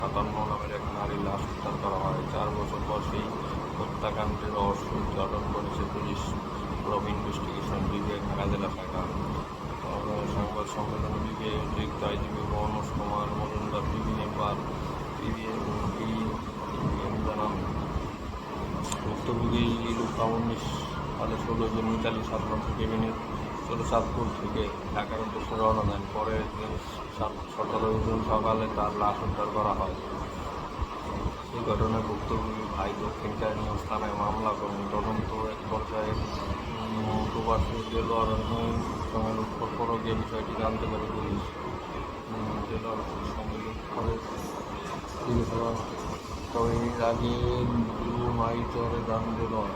57 নামের এক নারীর লাশ উদ্ধার করা হয়। 4 বছর পর সেই হত্যাকাণ্ডের রহস্য উদ্ঘাটন করেছে পুলিশ প্রব ইনভেস্টিগেশন বিভাগ, ঢাকা জেলা শাখা। সংবাদ সম্মেলনে বিভাগের অতিরিক্ত আইজিপি মনোজ কুমার মজুমদার পিবিএম জানান, ভুক্তভোগী লিলুফা 19 সালে 16 জুন মিতালি সাধারণত কেবিনের চাঁদপুর থেকে ঢাকার উদ্দেশ্যে রওনা দেন। পরের দিন 17 জুন সকালে তার লাশ উদ্ধার করা হয়। এই ঘটনায় ভুক্তভোগী ভাই দক্ষিণ কাহিনীগঞ্জ থানায় মামলা করেন। তদন্ত এক পর্যায়ে প্রবাসী দেলোয়ারের সঙ্গে লুৎফর পরকীয়া বিষয়টি জানতে পারে পুলিশ। দেলোয়ারের সঙ্গে লুৎফরের তবে এর আগে ব্লু নাইটরে যান দেলোয়ার।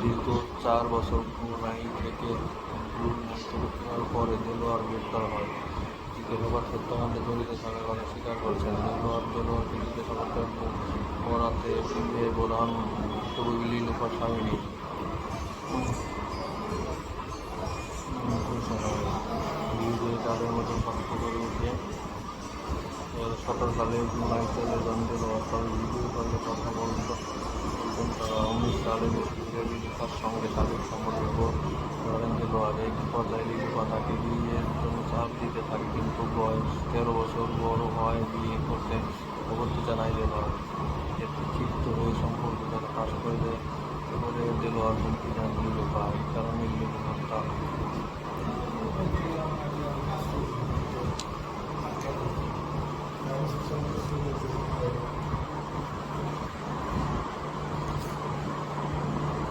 দীর্ঘ 4 বছর ব্লু নাইট থেকে ব্লু নাইটের পরে দেলোয়ার গ্রেপ্তার হয়। জিজ্ঞাসাবাদ হত্যাকাণ্ডে জড়িত থাকার কথা স্বীকার করেছেন। দেলোয়ারকে জিজ্ঞাসাবাদ করাতে সিবিআই প্রধান ভুক্তভোগী লিলুফার স্বামী তাদের মতো শক্ত করে উঠে 2017 সালে ব্লু নাইট চলে যান দেলোয়ার। তবে ভিডিও কলে কথা বলতেন তারা। 19 সালে বেশিরভাগ লিলুফার সঙ্গে শারীরিক সম্পর্ক করেন দেলোয়ার। এক পর্যায়ে লিলুফা তাকে বিয়ের জন্য চাপ দিতে থাকে, কিন্তু বয়স 13 বছর বড় হয় বিয়ে করতে আপত্তি জানায় দেলোয়ার। এতে ক্ষিপ্ত হয়ে সম্পর্ক তারা ফাঁস করে দেলোয়ার হুমকি দেন লিলুফা। এই কারণে